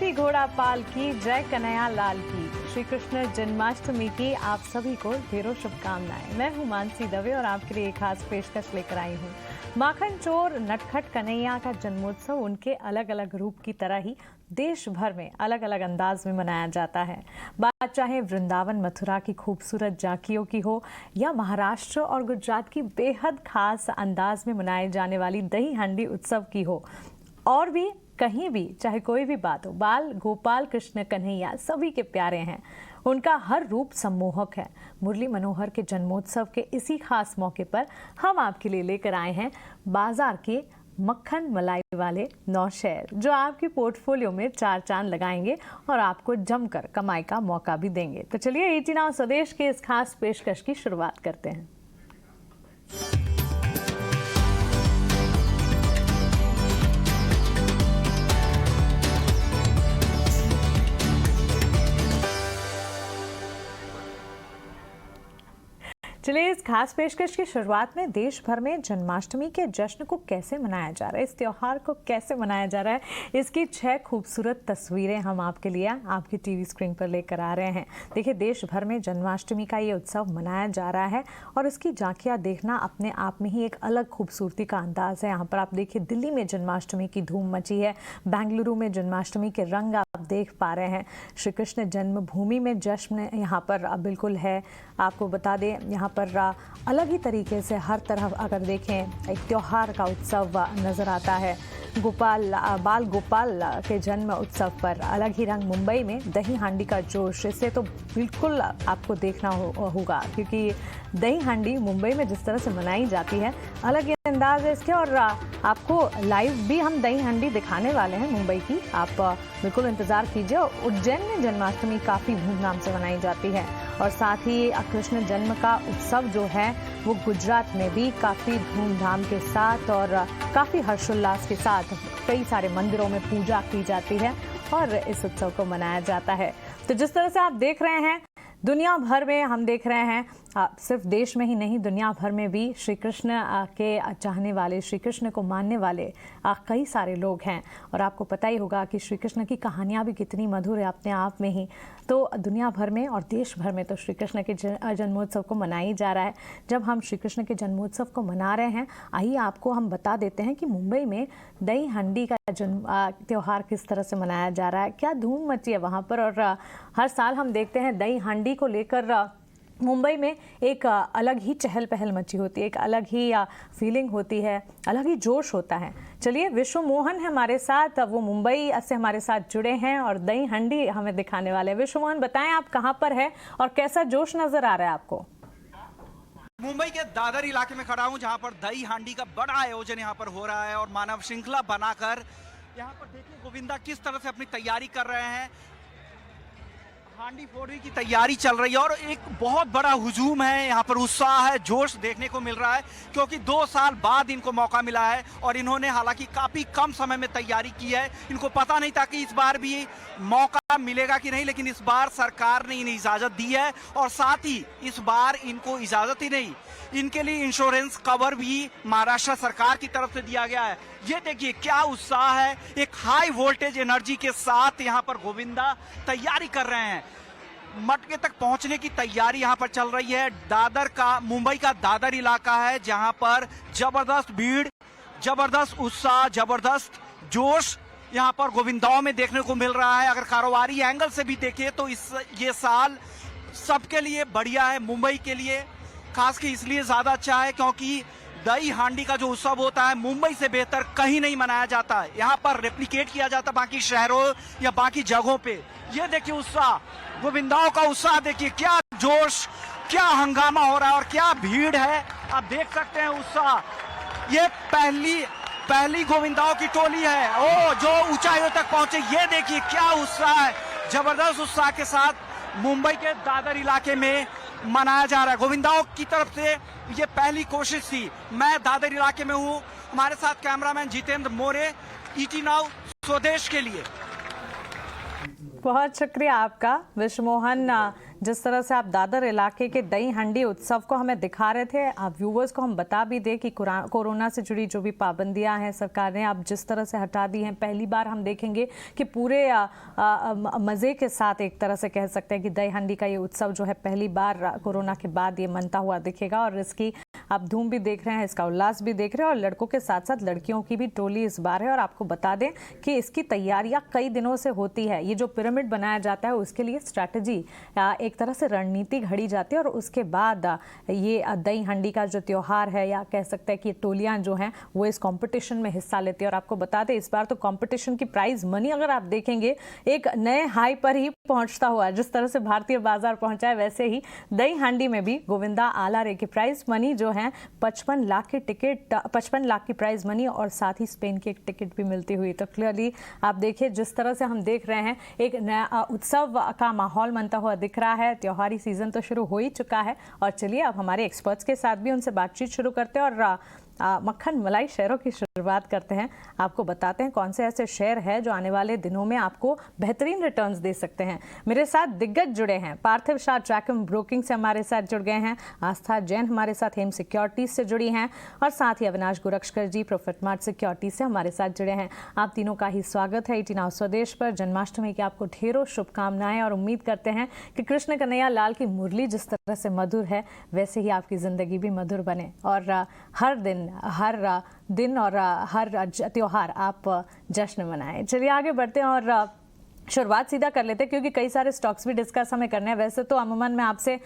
हाथी घोड़ा पाल की, जय कन्हैया लाल की। श्री कृष्ण जन्माष्टमी की आप सभी को ढेरों शुभकामनाएं। मैं हूं मानसी दवे और आपके लिए एक खास पेशकश लेकर आई हूं। माखन चोर नटखट कन्हैया का जन्मोत्सव उनके अलग अलग रूप की तरह ही देश भर में अलग अलग अंदाज में मनाया जाता है। बात चाहे वृंदावन मथुरा की खूबसूरत झांकियों की हो या महाराष्ट्र और गुजरात की बेहद खास अंदाज में मनाए जाने वाली दही हांडी उत्सव की हो, और भी कहीं भी चाहे कोई भी बात हो, बाल गोपाल कृष्ण कन्हैया सभी के प्यारे हैं। उनका हर रूप सम्मोहक है। मुरली मनोहर के जन्मोत्सव के इसी खास मौके पर हम आपके लिए लेकर आए हैं बाजार के मक्खन मलाई वाले 9 शेयर, जो आपके पोर्टफोलियो में 4 चांद लगाएंगे और आपको जमकर कमाई का मौका भी देंगे। तो चलिए ईटी नाउ स्वदेश के इस खास पेशकश की शुरुआत करते हैं। चलिए इस खास पेशकश की शुरुआत में देश भर में जन्माष्टमी के जश्न को कैसे मनाया जा रहा है, इस त्योहार को कैसे मनाया जा रहा है, इसकी 6 खूबसूरत तस्वीरें हम आपके लिए आपकी टीवी स्क्रीन पर लेकर आ रहे हैं। देखिए, देश भर में जन्माष्टमी का ये उत्सव मनाया जा रहा है और इसकी झांकियाँ देखना अपने आप में ही एक अलग खूबसूरती का अंदाज है। यहाँ पर आप देखिए, दिल्ली में जन्माष्टमी की धूम मची है, बेंगलुरु में जन्माष्टमी के रंग आप देख पा रहे हैं। श्री कृष्ण जन्मभूमि में जश्न यहाँ पर बिल्कुल है। आपको बता दें, यहाँ पर अलग ही तरीके से हर तरफ अगर देखें एक त्योहार का उत्सव नजर आता है। बाल गोपाल के जन्म उत्सव पर अलग ही रंग। मुंबई में दही हांडी का जोश, इसे तो बिल्कुल आपको देखना होगा, क्योंकि दही हांडी मुंबई में जिस तरह से मनाई जाती है अलग ही अंदाज है इसके। और आपको लाइव भी हम दही हांडी दिखाने वाले हैं मुंबई की, आप बिल्कुल इंतजार कीजिए। उज्जैन में जन्माष्टमी काफ़ी धूमधाम से मनाई जाती है और साथ ही कृष्ण जन्म का उत्सव जो है वो गुजरात में भी काफ़ी धूमधाम के साथ और काफ़ी हर्षोल्लास के साथ कई सारे मंदिरों में पूजा की जाती है और इस उत्सव को मनाया जाता है। तो जिस तरह से आप देख रहे हैं, दुनिया भर में हम देख रहे हैं, सिर्फ देश में ही नहीं दुनिया भर में भी श्री कृष्ण के चाहने वाले, श्री कृष्ण को मानने वाले कई सारे लोग हैं। और आपको पता ही होगा कि श्री कृष्ण की कहानियाँ भी कितनी मधुर है अपने आप में ही। तो दुनिया भर में और देश भर में तो श्री कृष्ण के जन्मोत्सव को मनाई जा रहा है। जब हम श्री कृष्ण के जन्मोत्सव को मना रहे हैं, आइए आपको हम बता देते हैं कि मुंबई में दही हांडी का त्यौहार किस तरह से मनाया जा रहा है, क्या धूम मची है वहाँ पर। और हर साल हम देखते हैं दही हांडी को लेकर मुंबई में एक अलग ही चहल पहल मची होती है, एक अलग ही फीलिंग होती है, अलग ही जोश होता है। चलिए, विश्व मोहन है हमारे साथ, वो मुंबई से हमारे साथ जुड़े हैं और दही हांडी हमें दिखाने वाले हैं। विश्व मोहन, बताएं आप कहां पर है और कैसा जोश नजर आ रहा है आपको? मुंबई के दादर इलाके में खड़ा हूं, जहां पर दही हांडी का बड़ा आयोजन यहां पर हो रहा है और मानव श्रृंखला बनाकर यहां पर देखिए गोविंदा किस तरह से अपनी तैयारी कर रहे हैं। हांडी फोड़ने की तैयारी चल रही है और एक बहुत बड़ा हुजूम है यहाँ पर, उत्साह है, जोश देखने को मिल रहा है, क्योंकि 2 साल बाद इनको मौका मिला है और इन्होंने हालांकि काफी कम समय में तैयारी की है। इनको पता नहीं था कि इस बार भी मौका मिलेगा कि नहीं, लेकिन इस बार सरकार ने इन्हें इजाजत दी है और साथ ही इस बार इनको इजाजत ही नहीं, इनके लिए इंश्योरेंस कवर भी महाराष्ट्र सरकार की तरफ से दिया गया है। ये देखिए क्या उत्साह है, एक हाई वोल्टेज एनर्जी के साथ यहाँ पर गोविंदा तैयारी कर रहे हैं। मटके तक पहुंचने की तैयारी यहाँ पर चल रही है। मुंबई का दादर इलाका है, जहां पर जबरदस्त भीड़, जबरदस्त उत्साह, जबरदस्त जोश यहाँ पर गोविंदाओं में देखने को मिल रहा है। अगर कारोबारी एंगल से भी देखें तो ये साल सबके लिए बढ़िया है। मुंबई के लिए खास के इसलिए ज्यादा अच्छा है क्योंकि दही हांडी का जो उत्सव होता है मुंबई से बेहतर कहीं नहीं मनाया जाता है। यहाँ पर रेप्लिकेट किया जाता बाकी शहरों या बाकी जगहों पे। ये देखिए उत्साह, गोविंदाओं का उत्साह देखिए, क्या जोश, क्या हंगामा हो रहा है और क्या भीड़ है, आप देख सकते हैं उत्साह। ये पहली गोविंदाओं की टोली है, ओ जो ऊंचाइयों तक पहुंचे। ये देखिए क्या उत्साह है, जबरदस्त उत्साह के साथ मुंबई के दादर इलाके में मनाया जा रहा है। गोविंदाओं की तरफ से ये पहली कोशिश थी। मैं दादर इलाके में हूँ, हमारे साथ कैमरामैन जितेंद्र मोरे, ईटी नाउ स्वदेश के लिए। बहुत शुक्रिया आपका विश्व मोहन। जिस तरह से आप दादर इलाके के दही हांडी उत्सव को हमें दिखा रहे थे, आप व्यूवर्स को हम बता भी दें कि कोरोना से जुड़ी जो भी पाबंदियां हैं सरकार ने अब जिस तरह से हटा दी हैं, पहली बार हम देखेंगे कि पूरे मज़े के साथ एक तरह से कह सकते हैं कि दही हांडी का ये उत्सव जो है पहली बार कोरोना के बाद ये मनता हुआ दिखेगा और इसकी आप धूम भी देख रहे हैं, इसका उल्लास भी देख रहे हैं और लड़कों के साथ साथ लड़कियों की भी टोली इस बार है। और आपको बता दें कि इसकी तैयारियां कई दिनों से होती है। ये जो पिरामिड बनाया जाता है उसके लिए स्ट्रैटेजी एक तरह से रणनीति घड़ी जाती है और उसके बाद ये दही हांडी का जो त्यौहार है या कह सकते हैं कि टोलियां जो हैं वो इस कॉम्पिटिशन में हिस्सा लेती है। और आपको बता दें इस बार तो कॉम्पिटिशन की प्राइज मनी अगर आप देखेंगे एक नए हाई पर ही पहुंचता हुआ, जिस तरह से भारतीय बाजार पहुंचा है वैसे ही दही हांडी में भी गोविंदा आलारे की प्राइज मनी जो है 55 लाख की टिकट, 55 लाख की प्राइज मनी और साथ ही स्पेन की एक टिकट भी मिलती हुई। तो क्लियरली आप देखिए जिस तरह से हम देख रहे हैं एक नया उत्सव का माहौल बनता हुआ दिख रहा है। त्योहारी सीजन तो शुरू हो ही चुका है और चलिए अब हमारे एक्सपर्ट्स के साथ भी उनसे बातचीत शुरू करते हैं और मक्खन मलाई शेयरों की शुरुआत करते हैं। आपको बताते हैं कौन से ऐसे शेयर है जो आने वाले दिनों में आपको बेहतरीन रिटर्न्स दे सकते हैं। मेरे साथ दिग्गज जुड़े हैं, पार्थिव शाह ट्रैकम ब्रोकिंग से हमारे साथ जुड़ गए हैं, आस्था जैन हमारे साथ हेम सिक्योरिटीज से जुड़ी हैं और साथ ही अविनाश गोरक्षकर जी प्रॉफिट मार्ट सिक्योरिटीज से हमारे साथ जुड़े हैं। आप तीनों का ही स्वागत है 18 आवर्स स्वदेश पर। जन्माष्टमी की आपको ढेरों शुभकामनाएं और उम्मीद करते हैं कि कृष्ण कन्हैया लाल की मुरली जिस तरह से मधुर है वैसे ही आपकी जिंदगी भी मधुर बने और हर दिन और हर त्योहार आप जश्न मनाएं। चलिए आगे बढ़ते हैं और शुरुआत सीधा कर लेते हैं क्योंकि कई सारे स्टॉक्स भी डिस्कस हमें करने हैं। वैसे तो अमूमन मैं आपसे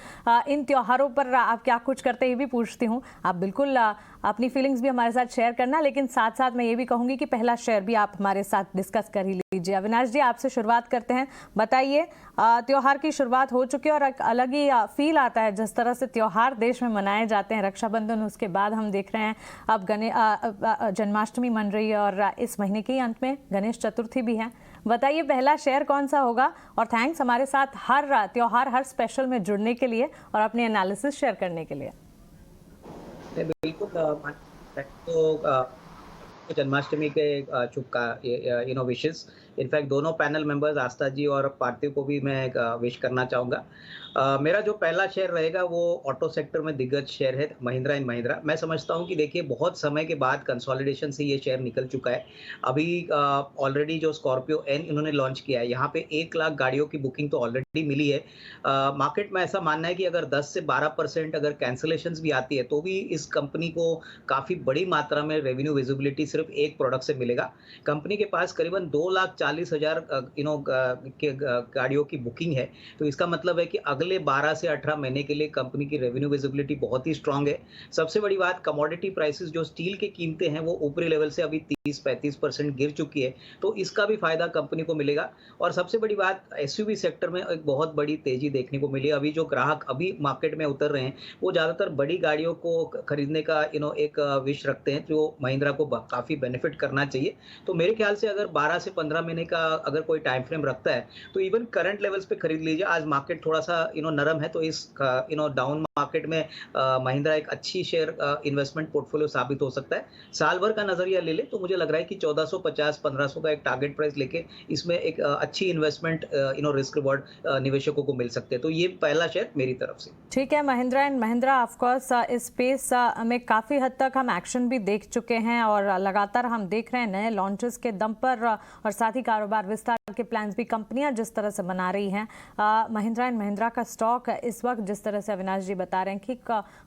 इन त्योहारों पर आप क्या कुछ करते ही भी पूछती हूँ, आप बिल्कुल अपनी फीलिंग्स भी हमारे साथ शेयर करना, लेकिन साथ साथ मैं ये भी कहूँगी कि पहला शेयर भी आप हमारे साथ डिस्कस कर ही लीजिए। अविनाश जी आपसे शुरुआत करते हैं, बताइए त्योहार की शुरुआत हो चुकी है और एक अलग ही फील आता है जिस तरह से त्योहार देश में मनाए जाते हैं। रक्षाबंधन, उसके बाद हम देख रहे हैं अब जन्माष्टमी मन रही है और इस महीने के अंत में गणेश चतुर्थी भी है। बताइए पहला शेयर कौन सा होगा और थैंक्स हमारे साथ हर त्योहार हर स्पेशल में जुड़ने के लिए और अपने एनालिसिस शेयर करने के लिए। बिल्कुल तो जन्माष्टमी के विशेष इनफैक्ट दोनों पैनल मेंबर्स आस्था जी और पार्थिव को भी मैं विश करना चाहूँगा। मेरा जो पहला शेयर रहेगा वो ऑटो सेक्टर में दिग्गज शेयर है महिंद्रा एंड महिंद्रा। मैं समझता हूँ कि देखिए बहुत समय के बाद कंसोलिडेशन से ये शेयर निकल चुका है। अभी ऑलरेडी जो स्कॉर्पियो एन इन्होंने लॉन्च किया है, यहाँ पे 1 लाख गाड़ियों की बुकिंग तो ऑलरेडी मिली है। मार्केट में ऐसा मानना है कि अगर 10 से 12% अगर कैंसिलेशंस भी आती है तो भी इस कंपनी को काफ़ी बड़ी मात्रा में रेवेन्यू विजिबिलिटी सिर्फ एक प्रोडक्ट से मिलेगा। कंपनी के पास करीबन 2,40,000 गाड़ियों की बुकिंग है, तो इसका मतलब है कि अगले 12 से 18 महीने के लिए कंपनी की रेवेन्यू विजिबिलिटी बहुत ही स्ट्रांग है। सबसे बड़ी बात, कमोडिटी प्राइसेस जो स्टील की कीमतें हैं वो ऊपरी लेवल से अभी 30-35% गिर चुकी है, तो इसका भी फायदा कंपनी को मिलेगा। और सबसे बड़ी बात, एसयूवी सेक्टर में एक बहुत बड़ी तेजी देखने को मिली। अभी जो ग्राहक अभी मार्केट में उतर रहे हैं वो ज़्यादातर बड़ी गाड़ियों को खरीदने का एक विश रखते हैं, जो महिंद्रा को काफ़ी बेनिफिट करना चाहिए। तो मेरे ख्याल से अगर 12 से 15 महीने का अगर कोई टाइम फ्रेम रखता है तो इवन करंट लेवल्स पे खरीद लीजिए। आज मार्केट थोड़ा सा नरम है, तो इस डाउन मार्केट में महिंद्रा एक अच्छी शेयर इन्वेस्टमेंट पोर्टफोलियो साबित हो सकता है। साल भर का नजरिया ले ले तो मुझे लग रहा है कि 1450-1500 का एक टारगेट प्राइस लेके इसमें एक अच्छी इन्वेस्टमेंट रिस्क रिवॉर्ड निवेशकों को मिल सकते हैं। तो ये पहला शेयर मेरी तरफ से। ठीक है, Mahindra and Mahindra of course इस स्पेस में काफ़ी हद तक हम एक्शन भी देख चुके हैं और लगातार हम देख रहे हैं नए लॉन्चेस के दम पर और साथ ही कारोबार विस्तार के प्लान्स भी कंपनियां जिस तरह से बना रही हैं। महिंद्रा एंड महिंद्रा का स्टॉक इस वक्त जिस तरह से अविनाश जी बता रहे हैं कि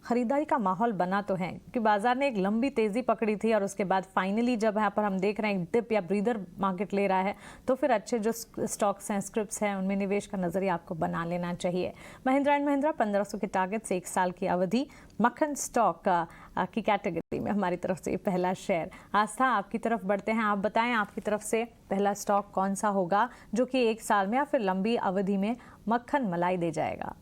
खरीदारी का माहौल बना तो है कि बाजार ने एक लंबी तेजी पकड़ी थी और उसके बाद फाइनली जब यहाँ पर हम देख रहे हैं एक डिप या ब्रीदर मार्केट ले रहा है तो फिर अच्छे जो स्टॉक्स हैं, स्क्रिप्ट्स हैं, उनमें निवेश का नजरिया आपको बना लेना चाहिए। महिंद्रा एंड महिंद्रा 1500 के टारगेट से 1 साल की अवधि, मक्खन स्टॉक की कैटेगरी में हमारी तरफ से पहला शेयर। आस्था आपकी तरफ बढ़ते हैं, आप बताएं आपकी तरफ से पहला स्टॉक कौन सा होगा जो कि 1 साल में या फिर लंबी अवधि में मक्खन मलाई दे जाएगा।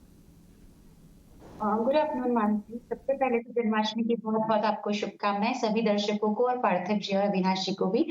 Good afternoon Mansi. सबसे पहले तो जन्माष्टमी की बहुत-बहुत आपको शुभकामनाएँ, सभी दर्शकों को और पार्थिव जी और अविनाश जी को भी।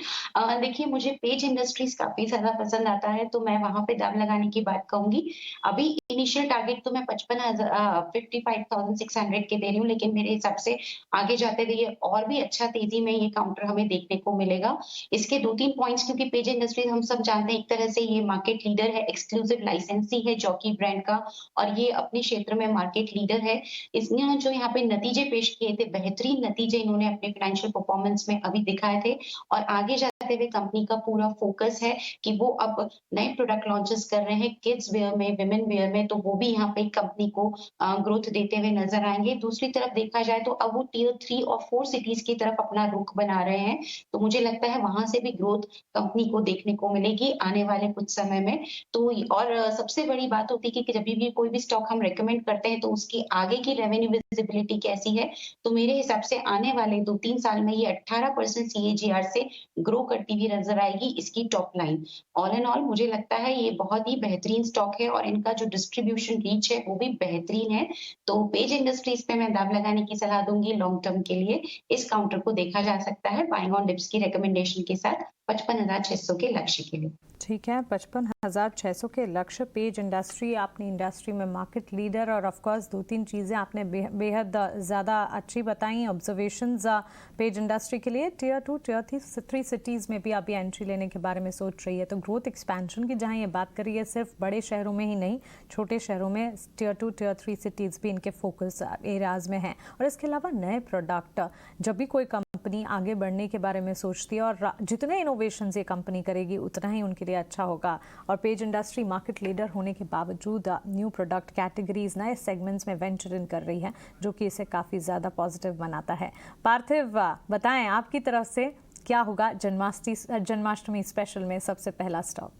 देखिए मुझे पेज इंडस्ट्रीज़ काफ़ी ज़्यादा पसंद आता है, तो मैं वहाँ पे दाँव लगाने की बात कहूँगी। अभी इनिशियल टारगेट तो मैं 55,600 के दे रही हूँ, लेकिन मेरे हिसाब से आगे जाते हुए ये और भी अच्छा तेज़ी में ये काउंटर हमें देखने को मिलेगा। इसके 2-3 पॉइंट्स क्योंकि पेज इंडस्ट्रीज़ हम सब जानते हैं एक तरह से ये मार्केट लीडर है, एक्सक्लूसिव लाइसेंसी है जॉकी ब्रांड का और ये अपने क्षेत्र में मार्केट लीडर है। इसने जो यहाँ पे नतीजे पेश किए थे, बेहतरीन नतीजे इन्होंने अपने फाइनेंशियल परफॉर्मेंस में अभी दिखाए थे और आगे जाते हुए कंपनी का पूरा फोकस है कि वो अब नए प्रोडक्ट लॉन्चेस कर रहे हैं किड्स वियर में, वुमेन वियर में, तो वो भी यहाँ पे कंपनी को ग्रोथ देते हुए नज़र आएँगे। दूसरी तरफ देखा जाए तो अब वो टियर 3 और 4 सिटीज़ की तरफ अपना रुख बना रहे हैं, तो मुझे लगता है वहाँ से भी ग्रोथ कंपनी को देखने को मिलेगी आने वाले कुछ समय में। तो और सबसे बड़ी बात होती है कि जभी भी कोई भी स्टॉक हम रिकमेंड करते हैं तो उसकी आगे की रेवेन्यू विजिबिलिटी कैसी है, तो मेरे हिसाब से आने वाले 2-3 साल में ये 18% सीएजीआर से ग्रो करती हुई नज़र आएगी इसकी top line. All in all मुझे लगता है ये बहुत ही बेहतरीन स्टॉक है और इनका जो डिस्ट्रीब्यूशन रीच है वो भी बेहतरीन है। तो पेज इंडस्ट्रीज़ पे मैं दाँव लगाने की सलाह दूँगी लॉन्ग टर्म के लिए। इस काउंटर को देखा जा सकता है बाइंग ऑन डिप्स की रिकमेंडेशन के साथ 55,600 के लक्ष्य के लिए। ठीक है, 55,600 के लक्ष्य। पेज इंडस्ट्री, आपने इंडस्ट्री में मार्केट लीडर और ऑफ कोर्स 2-3 चीज़ें आपने बेहद ज़्यादा अच्छी बताई, ऑब्जर्वेशंस पेज इंडस्ट्री के लिए। टियर 2 टियर 3 सिटीज़ में भी आप ये एंट्री लेने के बारे में सोच रही है, तो ग्रोथ एक्सपेंशन की जहाँ ये बात करी है सिर्फ बड़े शहरों में ही नहीं, छोटे शहरों में टियर 2 टियर 3 सिटीज़ भी इनके फोकस एरियाज़ में हैं। और इसके अलावा नए प्रोडक्ट, जब भी कोई कंपनी आगे बढ़ने के बारे में सोचती है और जितने इनोवेशंस ये कंपनी करेगी उतना ही उनके लिए अच्छा होगा। और पेज इंडस्ट्री मार्केट लीडर होने के बावजूद न्यू प्रोडक्ट कैटेगरीज, नए सेगमेंट्स में वेंचर इन कर रही है, जो कि इसे काफ़ी ज़्यादा पॉजिटिव बनाता है। पार्थिव, बताएं आपकी तरफ से क्या होगा जन्माष्टमी स्पेशल में सबसे पहला स्टॉक?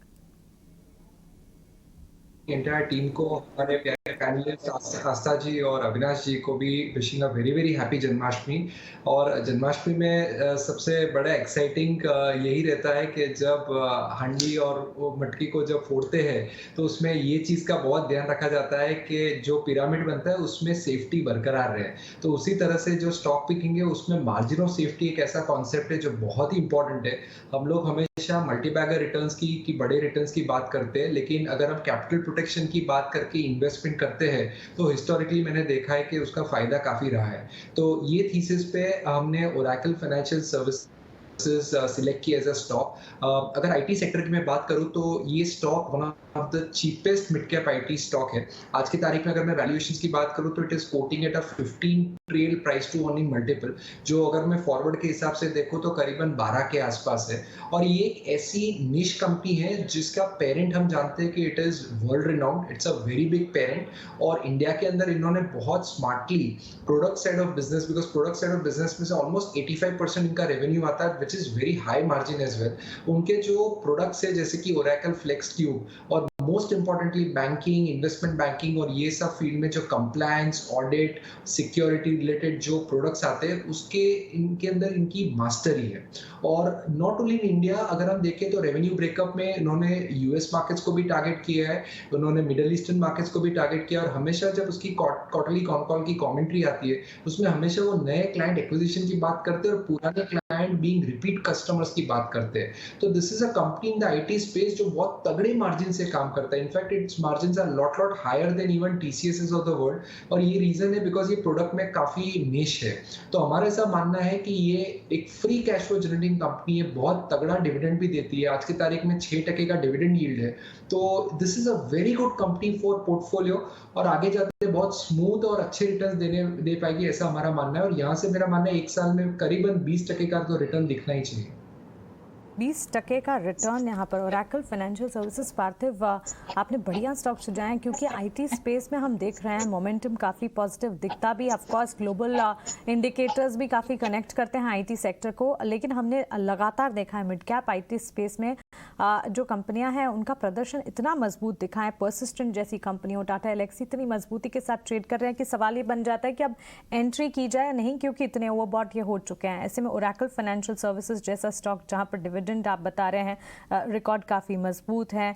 एंटायर टीम को, हमारे प्यारे पैनलिस्ट आस्था जी और अविनाश जी को भी wishing a very very happy Janmashtami. और जन्माष्टमी में सबसे बड़ा एक्साइटिंग यही रहता है कि जब हांडी और वो मटकी को जब फोड़ते हैं तो उसमें ये चीज़ का बहुत ध्यान रखा जाता है कि जो पिरामिड बनता है उसमें सेफ्टी बरकरार रहे। तो उसी तरह से जो स्टॉक पिकिंग है उसमें मार्जिन ऑफ सेफ्टी एक ऐसा कॉन्सेप्ट है जो बहुत ही इंपॉर्टेंट है। हम लोग हमेशा मल्टीबैगर रिटर्न्स की बड़े रिटर्न्स की बात करते हैं, लेकिन अगर हम कैपिटल प्रोटेक्शन की बात करके इन्वेस्टमेंट करते हैं तो हिस्टोरिकली मैंने देखा है कि उसका फायदा काफी रहा है। तो ये थीसिस पे हमने ओरेकल फाइनेंशियल सर्विस सिलेक्ट किया एज अ स्टॉक। अगर आईटी सेक्टर की मैं बात करूं तो ये stock one of the cheapest mid cap IT stock है। आज की तारीख में अगर मैं वैल्यूएशंस की बात करूं तो it is quoting at a 15 trail price to earning multiple, जो अगर मैं फॉरवर्ड के हिसाब से देखूं तो करीबन 12 के आसपास है। और ये एक ऐसी निश कंपनी है जिसका पेरेंट हम जानते हैं कि it is world renowned, it's a very big parent. और इंडिया के अंदर इन्होंने बहुत smartly product side of business, because product side of business में से ऑलमोस्ट 85% इनका रेवेन्यू आता है, which is very high margin as well. उनके जो प्रोडक्ट्स है जैसे कि ओरेकल फ्लेक्स क्यूब और most importantly banking, investment banking और ये सब फील्ड में जो कंप्लायंस, ऑडिट, सिक्योरिटी रिलेटेड जो प्रोडक्ट्स आते हैं उसके इनके अंदर इनकी मास्टरी है। और नॉट ओनली इन इंडिया, अगर हम देखें तो रेवेन्यू ब्रेकअप में इन्होंने यूएस मार्केट्स को भी टारगेट किया है, उन्होंने मिडिल ईस्टर्न मार्केट्स को भी टारगेट किया। और हमेशा जब उसकी क्वार्टरली कॉल की कमेंट्री आती है उसमें हमेशा वो नए क्लाइंट एक्विजिशन की बात करते हैं और पुराने क्लाइंट बीइंग रिपीट कस्टमर्स की बात करते हैं। तो this is a company in the IT space जो बहुत तगड़े मार्जिन से काम करता है। In fact it's margins are lot higher than even TCS of the world. और ये रीजन है बिकॉज ये प्रोडक्ट में काफी निश है। तो हमारा ऐसा मानना है कि ये एक free cash flow generating company है, बहुत तगड़ा डिविडेंड भी देती है। आज की तारीख में 6% का डिविडेंड यील्ड है। तो this is a very good company for portfolio और आगे जाते बहुत स्मूथ और अच्छे रिटर्न दे पाएगी, ऐसा हमारा मानना है। और यहाँ से मेरा मानना है एक साल में करीबन 20% का तो रिटर्न दिखना ही चाहिए। 20% का रिटर्न यहाँ पर। ओरेकल फाइनेंशियल सर्विसेज, पार्थिव आपने बढ़िया स्टॉक सुझाए हैं क्योंकि आईटी स्पेस में हम देख रहे हैं मोमेंटम काफ़ी पॉजिटिव दिखता भी। ऑफ कोर्स ग्लोबल इंडिकेटर्स भी काफ़ी कनेक्ट करते हैं आईटी सेक्टर को, लेकिन हमने लगातार देखा है मिड कैप आईटी स्पेस में जो कंपनियां हैं उनका प्रदर्शन इतना मजबूत दिखा है, पर्सिस्टेंट जैसी कंपनियों, टाटा एलेक्सी इतनी मजबूती के साथ ट्रेड कर रहे हैं कि सवाल ये बन जाता है कि अब एंट्री की जाए नहीं, क्योंकि इतने ओवरबॉट ये हो चुके हैं। ऐसे में ओरेकल फाइनेंशियल सर्विसेज जैसा स्टॉक जहां पर डिविडेंड आप बता रहे हैं रिकॉर्ड काफ़ी मजबूत है,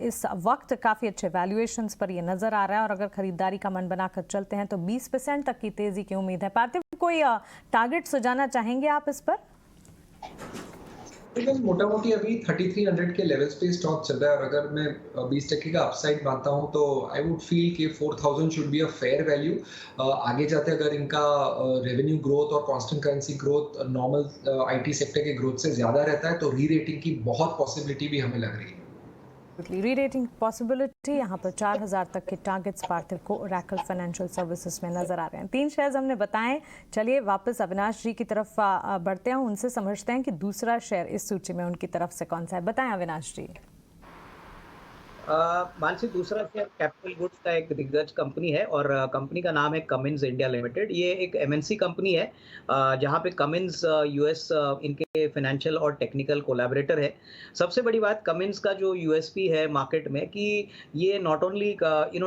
इस वक्त काफ़ी अच्छे वैल्यूएशंस पर ये नज़र आ रहा है और अगर खरीदारी का मन बनाकर चलते हैं तो 20% तक की तेज़ी की उम्मीद है। पार्थिव, कोई टारगेट सुझाना चाहेंगे आप इस पर? बिकॉज मोटा मोटी अभी 3300 के लेवल्स पे स्टॉक चल रहा है और अगर मैं 20% का अपसाइड मानता हूं तो आई वुड फील कि 4000 should be a fair value. आगे जाते अगर इनका रेवेन्यू ग्रोथ और constant currency growth normal IT sector के ग्रोथ से ज्यादा रहता है तो री रेटिंग की बहुत पॉसिबिलिटी भी हमें लग रही है। री रेटिंग पॉसिबिलिटी यहाँ पर 4000 तक के टारगेट्स पार्थिव को ओरेकल फाइनेंशियल सर्विसेज में नजर आ रहे हैं। 3 शेयर्स हमने बताएं। चलिए वापस अविनाश जी की तरफ बढ़ते हैं, उनसे समझते हैं कि दूसरा शेयर इस सूची में उनकी तरफ से कौन सा है। बताएं अविनाश जी। मानसी, दूसरा शेयर कैपिटल गुड्स का एक दिग्गज कंपनी है और कंपनी का नाम है कमिंस इंडिया लिमिटेड। ये एक एमएनसी कंपनी है जहां पे कमिंस यूएस इनके फाइनेंशियल और टेक्निकल कोलैबोरेटर है। सबसे बड़ी बात कमिंस का जो यूएसपी है मार्केट में कि ये नॉट ओनली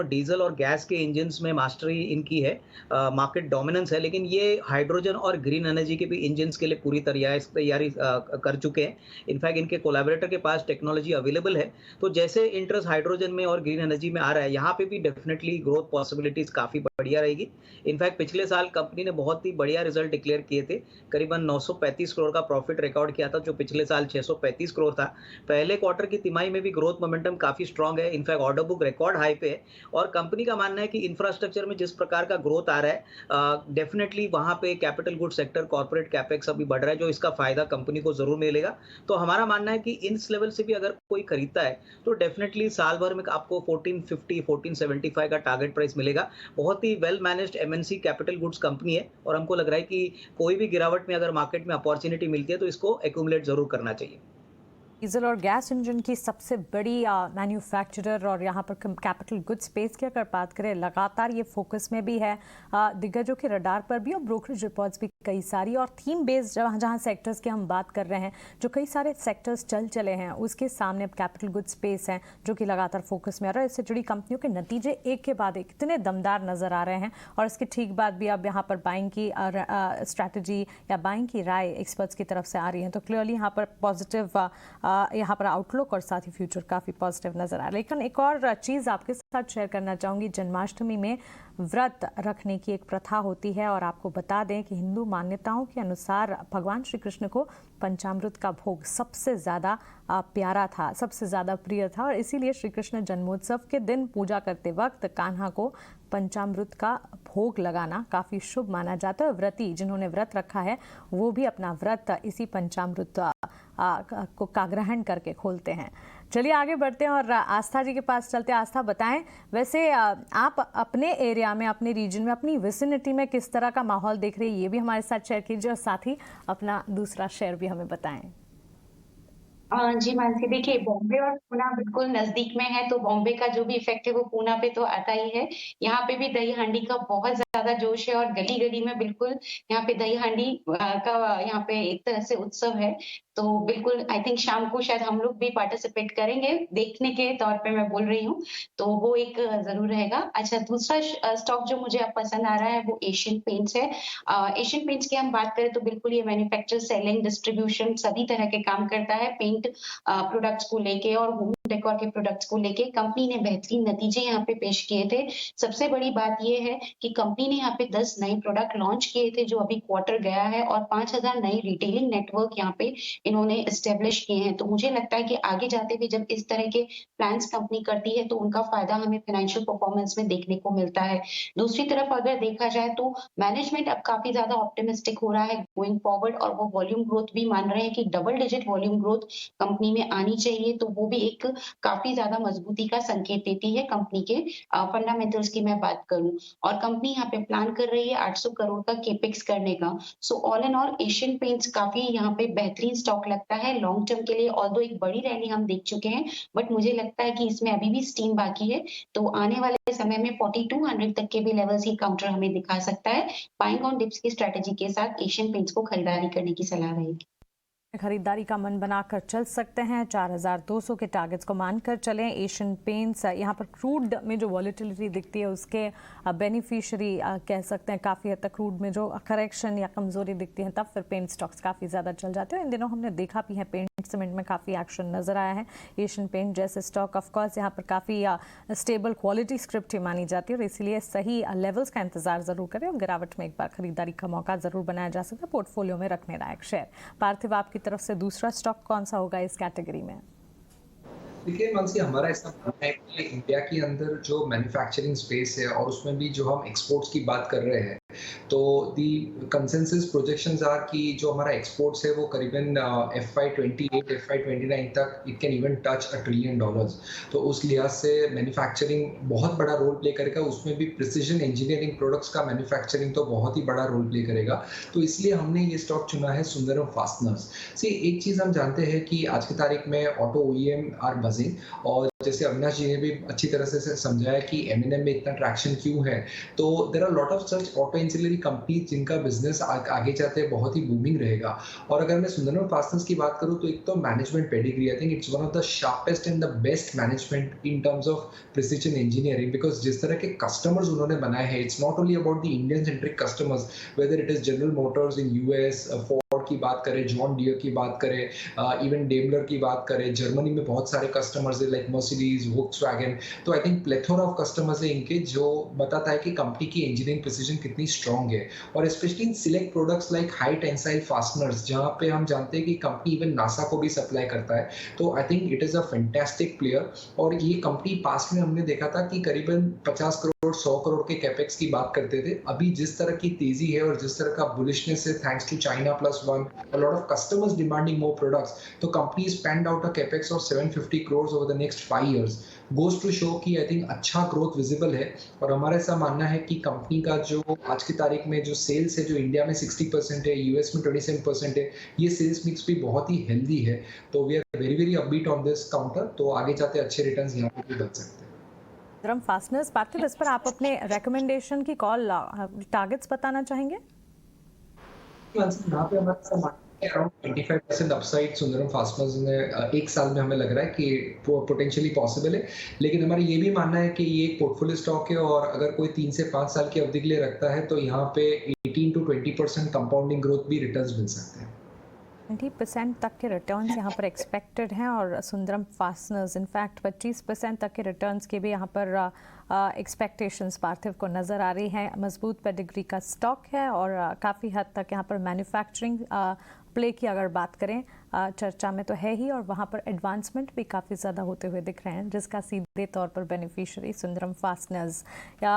डीजल और गैस के इंजन्स में मास्टरी इनकी है, मार्केट डोमिनेंस है, लेकिन ये हाइड्रोजन और ग्रीन एनर्जी के भी इंजन्स के लिए पूरी तैयारी कर चुके हैं। इनफैक्ट इनके कोलैबोरेटर के पास टेक्नोलॉजी अवेलेबल है। तो जैसे इंटरेस्ट हाइड्रोजन में और ग्रीन एनर्जी में आ रहा है, यहाँ पे भी डेफिनेटली ग्रोथ पॉसिबिलिटीज काफी बढ़िया रहेगी। इनफैक्ट पिछले साल कंपनी ने बहुत ही बढ़िया रिजल्ट डिक्लेयर किए थे, करीबन 935 करोड़ का प्रॉफिट रिकॉर्ड किया था, जो पिछले साल 635 करोड़ था। पहले क्वार्टर की तिमाही में भी ग्रोथ मोमेंटम काफी स्ट्रांग है, in fact order book record high पे है और कंपनी का मानना है कि इंफ्रास्ट्रक्चर में जिस प्रकार का ग्रोथ आ रहा है डेफिनेटली वहां पे capital good sector, corporate capex अभी बढ़ रहा है, जो इसका फायदा कंपनी को जरूर मिलेगा। तो हमारा मानना है कि इस लेवल से भी अगर कोई खरीदता है तो डेफिनेटली साल भर में आपको 1450 1475 का टारगेट प्राइस मिलेगा। बहुत ही well managed MNC capital goods company है और हमको लग रहा है कि कोई भी गिरावट में अगर मार्केट में अपॉर्चुनिटी मिलती है तो इसको एक्यूमुलेट जरूर करना चाहिए। डीजल और गैस इंजन की सबसे बड़ी मैन्युफैक्चरर और यहाँ पर कैपिटल गुड स्पेस की अगर बात करें, लगातार ये फोकस में भी है, दिग्गजों के रडार पर भी और ब्रोकरेज रिपोर्ट्स भी कई सारी और थीम बेस्ड जहाँ जहाँ सेक्टर्स की हम बात कर रहे हैं, जो कई सारे सेक्टर्स चल चले हैं, उसके सामने अब कैपिटल गुड स्पेस है जो कि लगातार फोकस में आ रहा है। इससे जुड़ी कंपनियों के नतीजे एक के बाद एक इतने दमदार नजर आ रहे हैं और इसके ठीक बाद भी अब यहाँ पर बाइंग की स्ट्रैटेजी या बाइंग की राय एक्सपर्ट्स की तरफ से आ रही है। तो क्लियरली यहाँ पर पॉजिटिव यहाँ पर आउटलुक और साथ ही फ्यूचर काफ़ी पॉजिटिव नजर आ रहा है। लेकिन एक और चीज़ आपके साथ शेयर करना चाहूँगी, जन्माष्टमी में व्रत रखने की एक प्रथा होती है और आपको बता दें कि हिंदू मान्यताओं के अनुसार भगवान श्री कृष्ण को पंचामृत का भोग सबसे ज़्यादा प्यारा था, सबसे ज़्यादा प्रिय था और इसीलिए श्री कृष्ण जन्मोत्सव के दिन पूजा करते वक्त कान्हा को पंचामृत का भोग लगाना काफ़ी शुभ माना जाता है। व्रती जिन्होंने व्रत रखा है वो भी अपना व्रत इसी पंचामृत का ग्रहण करके खोलते हैं। चलिए आगे बढ़ते हैं और आस्था जी के पास चलते हैं। आस्था, बताएं वैसे आप अपने एरिया में, अपने रीजन में, अपनी विसिनिटी में किस तरह का माहौल देख रही है, ये भी हमारे साथ शेयर कीजिए और साथ ही अपना दूसरा शेयर भी हमें बताएं। जी मानसी, देखिए बॉम्बे और पूना बिल्कुल नजदीक में है, तो बॉम्बे का जो भी इफेक्ट है वो पूना पे तो आता ही है। यहाँ पे भी दही हांडी का बहुत ज्यादा जोश है और गली गली में बिल्कुल यहाँ पे दही हांडी का यहाँ पे एक तरह से उत्सव है। तो बिल्कुल आई थिंक शाम को शायद हम लोग भी पार्टिसिपेट करेंगे, देखने के तौर पे मैं बोल रही हूँ, तो वो एक जरूर रहेगा। अच्छा, दूसरा स्टॉक जो मुझे अब पसंद आ रहा है वो एशियन पेंट्स है। एशियन पेंट्स की हम बात करें तो बिल्कुल ये मैन्युफैक्चर, सेलिंग, डिस्ट्रीब्यूशन सभी तरह के काम करता है। पेंट प्रोडक्ट्स को लेके और होम डेकोर के प्रोडक्ट्स को लेके कंपनी ने बेहतरीन नतीजे यहाँ पे पेश किए थे। सबसे बड़ी बात ये है कि कंपनी ने यहाँ पे 10 नए प्रोडक्ट लॉन्च किए थे जो अभी क्वार्टर गया है और 5000 नए रिटेलिंग नेटवर्क यहाँ पे इन्होंने एस्टेब्लिश किए हैं। तो मुझे लगता है कि आगे जाते हुए जब इस तरह के प्लान्स कंपनी करती है तो उनका फायदा हमें फाइनेंशियल परफॉर्मेंस में देखने को मिलता है। दूसरी तरफ अगर देखा जाए तो मैनेजमेंट अब काफी ज्यादा ऑप्टिमिस्टिक हो रहा है गोइंग फॉरवर्ड और वो वॉल्यूम ग्रोथ भी मान रहे हैं कि double digit volume growth company में आनी चाहिए। तो वो भी एक काफी ज्यादा मजबूती का संकेत देती है कंपनी के फंडामेंटल्स की मैं बात करूं। और कंपनी यहाँ पे प्लान कर रही है 800 करोड़ का केपेक्स करने का। So all and all Asian paints काफी यहाँ पे बेहतरीन स्टॉक लगता है लॉन्ग टर्म के लिए। ऑल्दो एक बड़ी रैली हम देख चुके हैं बट मुझे लगता है कि इसमें अभी भी स्टीम बाकी है। तो आने वाले समय में 4200 तक के भी लेवल्स ही काउंटर हमें दिखा सकता है। बाइंग ऑन डिप्स की स्ट्रेटेजी के साथ एशियन पेंट्स को खरीदारी करने की सलाह रहेगी। खरीदारी का मन बनाकर चल सकते हैं। 4200 के टारगेट्स को मानकर चलें। एशियन पेंट्स यहाँ पर क्रूड में जो वॉलेटिलिटी दिखती है उसके बेनिफिशियरी कह सकते हैं। काफ़ी हद तक क्रूड में जो करेक्शन या कमजोरी दिखती है तब फिर पेंट स्टॉक्स काफ़ी ज़्यादा चल जाते हैं। इन दिनों हमने देखा भी है पेंट सीमेंट में काफ़ी एक्शन नजर आया है। एशियन पेंट जैसे स्टॉक ऑफकोर्स यहाँ पर काफ़ी स्टेबल क्वालिटी स्क्रिप्ट ही मानी जाती है और इसीलिए सही लेवल्स का इंतजार जरूर करें और गिरावट में एक बार खरीदारी का मौका जरूर बनाया जा सकता है। पोर्टफोलियो में रखने लायक शेयर। पार्थिव, आपकी तरफ से दूसरा स्टॉक कौन सा होगा इस कैटेगरी में? देखिए मानसी, हमारा ऐसा मानना है कि इंडिया के अंदर जो मैन्युफैक्चरिंग स्पेस है और उसमें भी जो हम एक्सपोर्ट्स की बात कर रहे हैं तो दी कंसेंसस प्रोजेक्शंस आर कि जो हमारा एक्सपोर्ट्स है वो करीबन FY28 FY29 तक it can even touch $1 trillion. तो उस लिहाज से मैन्युफैक्चरिंग बहुत बड़ा रोल प्ले करेगा। उसमें भी प्रिसिजन इंजीनियरिंग प्रोडक्ट्स का मैन्युफैक्चरिंग तो बहुत ही बड़ा रोल प्ले करेगा। तो इसलिए हमने ये स्टॉक चुना है सुंदरम फास्टनर्स से। एक चीज़ हम जानते हैं कि आज की तारीख में ऑटो OEM आर बजिंग, और जैसे अविनाश जी ने भी अच्छी तरह से समझाया कि M&M में इतना ट्रैक्शन क्यों है। तो there are lot of such auto ancillary company जिनका बिजनेस आगे जाते बहुत ही बूमिंग रहेगा। और अगर मैं सुंदरम फास्टनर्स की बात करूं तो एक तो management pedigree, I think it's one of the sharpest and the best management in terms of precision engineering, because जिस तरह के कस्टमर्स उन्होंने बनाए हैं, it's not only about the Indian centric customers, whether it is general Motors in US, की बात करें, John Deere की बात करें, इवन डेमलर की बात करें, जर्मनी में बहुत सारे कस्टमर्स है लाइक मर्सिडीज, वोक्सवैगन। तो I think plethora of customers है इनके, जो बताता है कि कंपनी की इंजीनियरिंग प्रिसिजन कितनी स्ट्रांग है। और specially in select products like high tensile fasteners, जहां पे हम जानते हैं कि कंपनी इवन नासा को भी सप्लाई करता है। तो I think it is a fantastic player. और ये कंपनी पास में हमने देखा था कि करीबन 50 करोड़ 100 करोड़ के कैपेक्स की बात करते थे। अभी जिस तरह की तेजी है और जिस तरह का बुलिशनेस है, thanks to China Plus One, a lot of customers demanding more products, तो company spanned out a capex of 750 crores over the next 5 years, goes to show कि I think अच्छा ग्रोथ विजिबल है। और हमारा ऐसा मानना है कि कंपनी का जो आज की तारीख में जो सेल्स है, जो इंडिया में 60% है, US में 27% है, ये सेल्स मिक्स भी बहुत ही हेल्दी है। तो we are very very upbeat on this counter. तो आगे जाते अच्छे रिटर्न्स यहाँ पे भी बन सकते हैं। सुंदरम फास्टनर्स, पार्थिव, इस पर आप अपने रेकमेंडेशन की कॉल टारगेट्स बताना चाहेंगे? यहाँ पे हमारा अराउंड 25% अपसाइड सुंदरम फास्टनर्स में एक साल में हमें लग रहा है कि पोटेंशियली पॉसिबल है। लेकिन हमारा ये भी मानना है कि ये एक पोर्टफोलियो स्टॉक है और अगर कोई 3 से 5 साल की अवधि के लिए रखता है तो यहाँ पे 18 to 20% कंपाउंडिंग ग्रोथ भी रिटर्न्स मिल सकते हैं। 20% तक के रिटर्न्स यहाँ पर एक्सपेक्टेड हैं और सुंदरम फास्टनर्स इनफैक्ट 25% तक के रिटर्न्स के भी यहाँ पर एक्सपेक्टेशंस पार्थिव को नज़र आ रही हैं। मजबूत पेडिग्री का स्टॉक है और काफ़ी हद तक यहाँ पर मैन्युफैक्चरिंग प्ले की अगर बात करें चर्चा में तो है ही, और वहाँ पर एडवांसमेंट भी काफ़ी ज़्यादा होते हुए दिख रहे हैं जिसका सीधे तौर पर बेनिफिशियरी सुंदरम फास्टनर्स या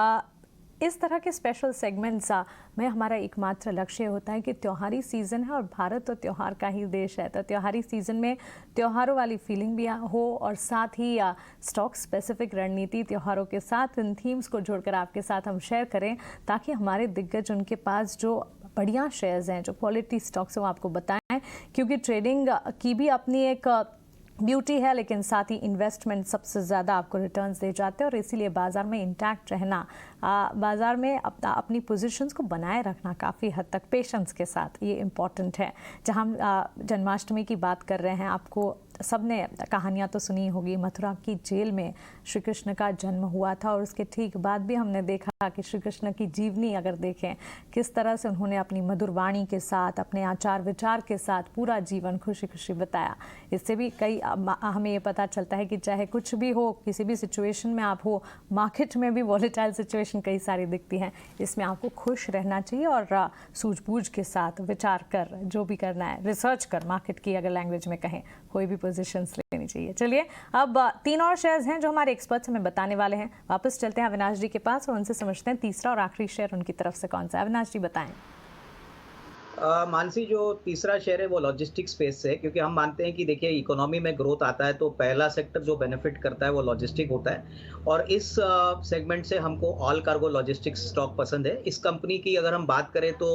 इस तरह के स्पेशल सेगमेंट्स में हमारा एकमात्र लक्ष्य होता है कि त्योहारी सीज़न है और भारत तो त्यौहार का ही देश है। तो त्योहारी सीज़न में त्योहारों वाली फीलिंग भी हो और साथ ही स्टॉक स्पेसिफिक रणनीति त्योहारों के साथ इन थीम्स को जोड़कर आपके साथ हम शेयर करें ताकि हमारे दिग्गज उनके पास जो बढ़िया शेयर्स हैं, जो क्वालिटी स्टॉक्स हैं, वो आपको बताएं। क्योंकि ट्रेडिंग की भी अपनी एक ब्यूटी है लेकिन साथ ही इन्वेस्टमेंट सबसे ज़्यादा आपको रिटर्न्स दे जाते हैं और इसीलिए बाज़ार में इंटैक्ट रहना, बाज़ार में अपनी पोजीशंस को बनाए रखना काफ़ी हद तक पेशेंस के साथ ये इम्पॉर्टेंट है। जहाँ हम जन्माष्टमी की बात कर रहे हैं, आपको सबने कहानियाँ तो सुनी होगी, मथुरा की जेल में श्री कृष्ण का जन्म हुआ था और उसके ठीक बाद भी हमने देखा कि श्री कृष्ण की जीवनी अगर देखें किस तरह से उन्होंने अपनी मधुर वाणी के साथ, अपने आचार विचार के साथ पूरा जीवन खुशी खुशी बताया। इससे भी कई हमें ये पता चलता है कि चाहे कुछ भी हो, किसी भी सिचुएशन में आप हो, मार्केट में भी वॉलेटाइल सिचुएशन कई सारी दिखती हैं, इसमें आपको खुश रहना चाहिए और सूझबूझ के साथ विचार कर जो भी करना है, रिसर्च कर, मार्केट की अगर लैंग्वेज में कहें, कोई भी पोजीशंस लेनी चाहिए। चलिए अब 3 और शेयर्स हैं जो हमारे एक्सपर्ट्स हमें बताने वाले हैं। वापस चलते हैं अविनाश जी के पास और उनसे समझते हैं तीसरा और आखिरी शेयर उनकी तरफ से कौन सा है। अविनाश जी बताएं। मानसी, जो तीसरा शेयर है वो लॉजिस्टिक्स स्पेस से है, क्योंकि हम मानते हैं कि देखिए इकोनॉमी में ग्रोथ आता है तो पहला सेक्टर जो बेनिफिट करता है वो लॉजिस्टिक होता है और इस सेगमेंट से हमको ऑल कार्गो लॉजिस्टिक्स स्टॉक पसंद है। इस कंपनी की अगर हम बात करें तो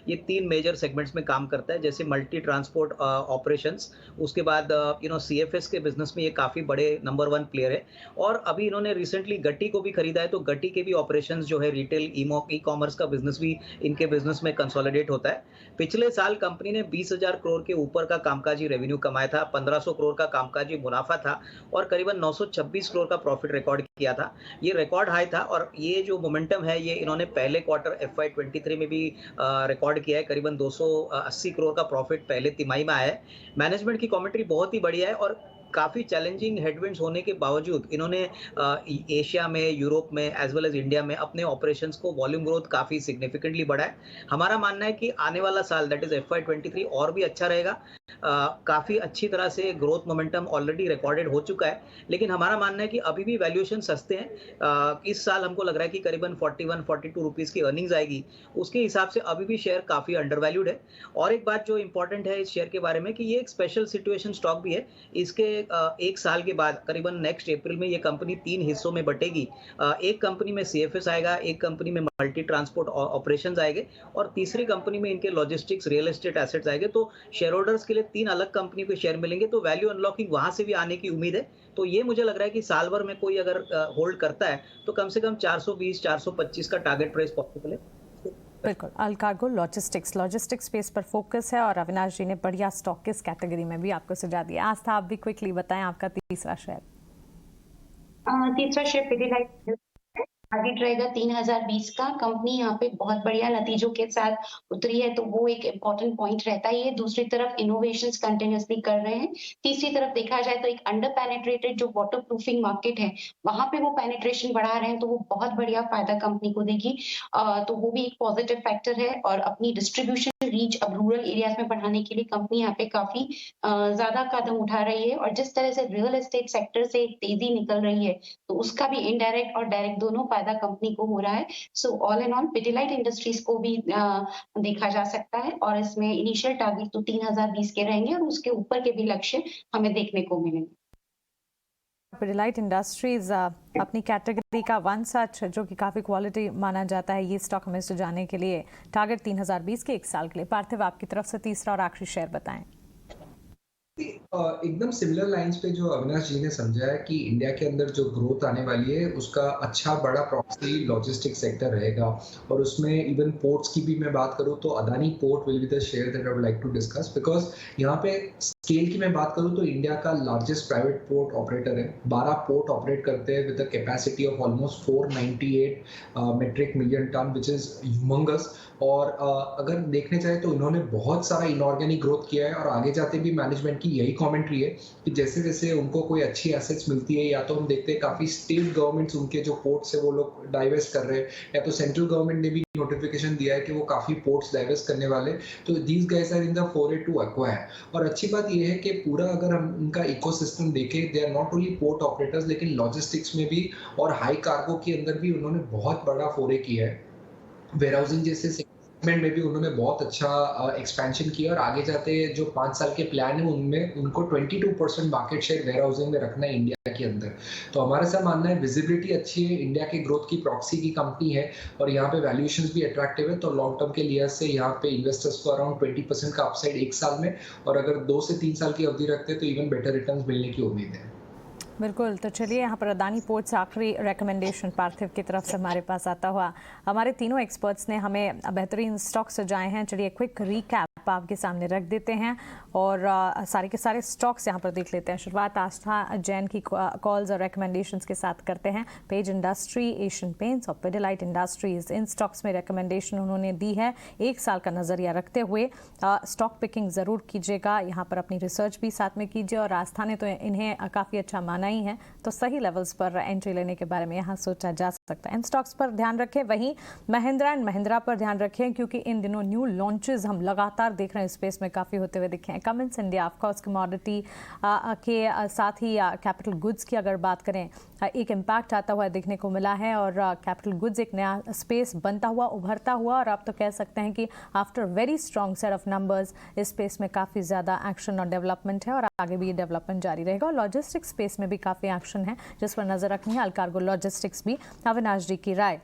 ये 3 मेजर सेगमेंट्स में काम करता है, जैसे मल्टी ट्रांसपोर्ट ऑपरेशंस, उसके बाद सीएफएस के बिजनेस में ये काफ़ी बड़े नंबर 1 प्लेयर है। और अभी इन्होंने रिसेंटली गट्टी को भी खरीदा है, तो गट्टी के भी ऑपरेशंस जो है रिटेल ई कॉमर्स का बिजनेस भी इनके बिजनेस में कंसोलिडेट होता है। पिछले साल कंपनी ने 20,000 करोड़ के ऊपर का कामकाजी रेवेन्यू कमाया था, 1500 करोड़ का कामकाजी मुनाफा था और करीबन 926 करोड़ का प्रॉफिट रिकॉर्ड किया था। ये रिकॉर्ड हाई था और ये जो मोमेंटम है ये इन्होंने पहले क्वार्टर FY23 में भी रिकॉर्ड किया है। करीबन 280 करोड़ का प्रॉफिट पहले तिमाही में आया है। मैनेजमेंट की कमेंट्री बहुत ही बढ़िया है और काफ़ी चैलेंजिंग हेडविंड्स होने के बावजूद इन्होंने एशिया में, यूरोप में एज वेल एज इंडिया में अपने ऑपरेशंस को वॉल्यूम ग्रोथ काफ़ी सिग्निफिकेंटली बढ़ा है। हमारा मानना है कि आने वाला साल दैट इज FY23 और भी अच्छा रहेगा। काफ़ी अच्छी तरह से ग्रोथ मोमेंटम ऑलरेडी रिकॉर्डेड हो चुका है, लेकिन हमारा मानना है कि अभी भी वैल्यूएशन सस्ते हैं। इस साल हमको लग रहा है कि करीबन 41-42 रुपीज़ की अर्निंग्स आएगी, उसके हिसाब से अभी भी शेयर काफ़ी अंडरवैल्यूड है। और एक बात जो इंपॉर्टेंट है इस शेयर के बारे में कि ये एक स्पेशल सिचुएशन स्टॉक भी है। इसके एक साल के बाद करीबन नेक्स्ट अप्रैल में ये कंपनी 3 हिस्सों में बटेगी। एक कंपनी में सीएफएस आएगा, एक कंपनी में मल्टी ट्रांसपोर्ट ऑपरेशंस आएंगे और तीसरी कंपनी में इनके लॉजिस्टिक्स रियल एस्टेट एसेट्स आएंगे। तो शेयर होल्डर्स के लिए 3 अलग कंपनी के शेयर मिलेंगे, तो वैल्यू अनलॉकिंग वहां से भी आने की उम्मीद है। तो ये मुझे लग रहा है कि साल भर में कोई अगर होल्ड करता है तो कम से कम 420-425 का टारगेट प्राइस पॉसिबल है। बिल्कुल। अलकार्गो लॉजिस्टिक्स स्पेस पर फोकस है और अविनाश जी ने बढ़िया स्टॉक किस कैटेगरी में भी आपको सुझाव दिया। आस्था, आप भी क्विकली बताएं आपका तीसरा शेयर। तीसरा शेयर पिडिलाइट टारगेट रहेगा 3020 का। कंपनी यहाँ पे बहुत बढ़िया नतीजों के साथ उतरी है, तो वो एक इम्पोर्टेंट पॉइंट रहता ही है। दूसरी तरफ इनोवेशंस कंटिन्यूअसली कर रहे हैं। तीसरी तरफ देखा जाए तो एक अंडर पेनिट्रेटेड जो वाटर प्रूफिंग मार्केट है वहां पे वो पेनिट्रेशन बढ़ा रहे हैं, तो वो बहुत बढ़िया फायदा कंपनी को देगी। तो वो भी एक पॉजिटिव फैक्टर है। और अपनी डिस्ट्रीब्यूशन रीच अब रूरल एरियाज में बढ़ाने के लिए कंपनी यहाँ पे काफी ज्यादा कदम उठा रही है। और जिस तरह से रियल एस्टेट सेक्टर से तेजी निकल रही है, तो उसका भी इनडायरेक्ट और डायरेक्ट दोनों फायदा कंपनी को हो रहा है। So all in all Pidilite industries को भी देखा जा सकता है और इसमें इनिशियल टारगेट तो 3020 के रहेंगे और उसके ऊपर के भी लक्ष्य हमें देखने को मिलेंगे। पिडिलाइट इंडस्ट्रीज अपनी कैटेगरी का वन सच जो कि काफ़ी क्वालिटी माना जाता है, ये स्टॉक हमें सुझाने के लिए टारगेट 3020 के 1 साल के लिए। पार्थिव, आपकी तरफ से तीसरा और आखिरी शेयर बताएं। एकदम सिमिलर लाइंस पे जो अविनाश जी ने समझा है कि इंडिया के अंदर जो ग्रोथ आने वाली है उसका अच्छा बड़ा प्रॉक्सी लॉजिस्टिक सेक्टर रहेगा। और उसमें इवन पोर्ट्स की भी मैं बात करूं तो Adani port will be the share that I would like to discuss, because यहाँ पे स्केल की मैं बात करूं तो इंडिया का लार्जेस्ट प्राइवेट पोर्ट ऑपरेटर है। 12 पोर्ट ऑपरेट करते हैं with a capacity of almost 498 metric million tonne, which is humongous. और अगर देखने चाहे तो इन्होंने बहुत सारा इनऑर्गेनिक ग्रोथ किया है और आगे जाते भी मैनेजमेंट की यही कमेंट्री है कि जैसे जैसे उनको कोई अच्छी एसेट्स मिलती है, या तो हम देखते हैं काफी स्टेट गवर्नमेंट्स उनके जो पोर्ट्स है वो लोग डाइवेस्ट कर रहे हैं, या तो सेंट्रल गवर्नमेंट ने भी नोटिफिकेशन दिया है कि वो काफी पोर्ट्स डाइवेस्ट करने वाले। तो these guys are in the fore to acquire. और अच्छी बात ये है कि पूरा अगर हम उनका इकोसिस्टम देखें, they are not only port operators लेकिन लॉजिस्टिक्स में भी और हाई कार्गो के अंदर भी उन्होंने बहुत बड़ा फोरे किया है। वेयरहाउसिंग जैसे सेगमेंट में भी उन्होंने बहुत अच्छा एक्सपेंशन किया और आगे जाते जो 5 साल के प्लान है उनमें उनको 22% मार्केट शेयर वेयरहाउसिंग में रखना है इंडिया के अंदर। तो हमारा सब मानना है विजिबिलिटी अच्छी है, इंडिया के ग्रोथ की प्रॉक्सी की कंपनी है और यहाँ पे वैल्यूएशंस भी अट्रैक्टिव है। तो लॉन्ग टर्म के लिहाज से यहाँ पे इन्वेस्टर्स को अराउंड 20% का अपसाइड 1 साल में, और अगर 2 से 3 साल की अवधि रखते हैं तो इवन बेटर रिटर्न्स मिलने की उम्मीद है। बिल्कुल। तो चलिए यहाँ पर अदानी पोर्ट्स आखिरी रिकमेंडेशन पार्थिव की तरफ से हमारे पास आता हुआ। हमारे तीनों एक्सपर्ट्स ने हमें बेहतरीन स्टॉक सुझाए हैं। चलिए क्विक रीकैप आपके सामने रख देते हैं और सारे के सारे स्टॉक्स यहाँ पर देख लेते हैं। शुरुआत आस्था जैन की कॉल्स और रिकमेंडेशंस के साथ करते हैं। पेज इंडस्ट्री, एशियन पेंट्स और पिडिलाइट इंडस्ट्रीज, इन स्टॉक्स में रिकमेंडेशन उन्होंने दी है 1 साल का नज़रिया रखते हुए। स्टॉक पिकिंग ज़रूर कीजिएगा, यहाँ पर अपनी रिसर्च भी साथ में कीजिए। और आस्था ने तो इन्हें काफ़ी अच्छा माना ही है, तो सही लेवल्स पर एंट्री लेने के बारे में यहाँ सोचा जा सकता है। इन स्टॉक्स पर ध्यान रखें। वहीं महिंद्रा एंड महिंद्रा पर ध्यान रखें क्योंकि इन दिनों न्यू लॉन्चेस हम लगातार देख रहे हैं, स्पेस में काफ़ी होते हुए दिखे हैं। कमिंस इंडिया ऑफकोर्स कमोडिटी के साथ ही कैपिटल गुड्स की अगर बात करें, एक इम्पैक्ट आता हुआ देखने को मिला है और कैपिटल गुड्स एक नया स्पेस बनता हुआ, उभरता हुआ, और आप तो कह सकते हैं कि after very strong set of numbers इस स्पेस में काफ़ी ज़्यादा एक्शन और डेवलपमेंट है और आगे भी ये डेवलपमेंट जारी रहेगा। और लॉजिस्टिक्स स्पेस में भी काफ़ी एक्शन है जिस पर नज़र रखनी है। अलकार्गो लॉजिस्टिक्स भी। अविनाश जी की राय।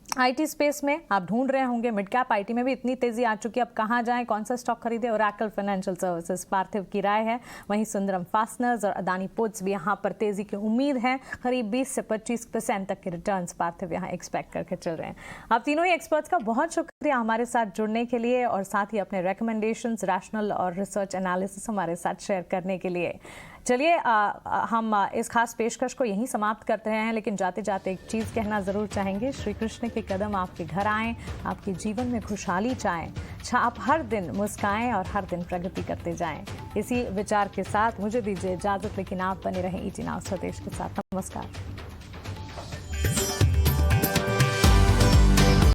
आईटी स्पेस में आप ढूंढ रहे होंगे, मिड कैप आईटी में भी इतनी तेजी आ चुकी है, अब कहाँ जाएं, कौन सा स्टॉक खरीदें। ओरेकल फाइनेंशियल सर्विसेज पार्थिव की राय है। वहीं सुंदरम फास्टनर्स और अदानी पोर्ट्स भी यहाँ पर तेजी की उम्मीद है। करीब 20 से 25% तक के रिटर्न्स पार्थिव यहाँ एक्सपेक्ट करके चल रहे हैं। आप तीनों ही एक्सपर्ट्स का बहुत शुक्रिया हमारे साथ जुड़ने के लिए और साथ ही अपने रिकमेंडेशंस, रैशनल और रिसर्च एनालिसिस हमारे साथ शेयर करने के लिए। चलिए हम इस खास पेशकश को यहीं समाप्त करते हैं, लेकिन जाते जाते एक चीज़ कहना ज़रूर चाहेंगे। श्री कृष्ण के कदम आपके घर आएँ, आपके जीवन में खुशहाली चाहें, आप हर दिन मुस्काएं और हर दिन प्रगति करते जाएं। इसी विचार के साथ मुझे दीजिए इजाज़त, लेकिन आप बने रहें ईटी नाउ स्वदेश के साथ। नमस्कार।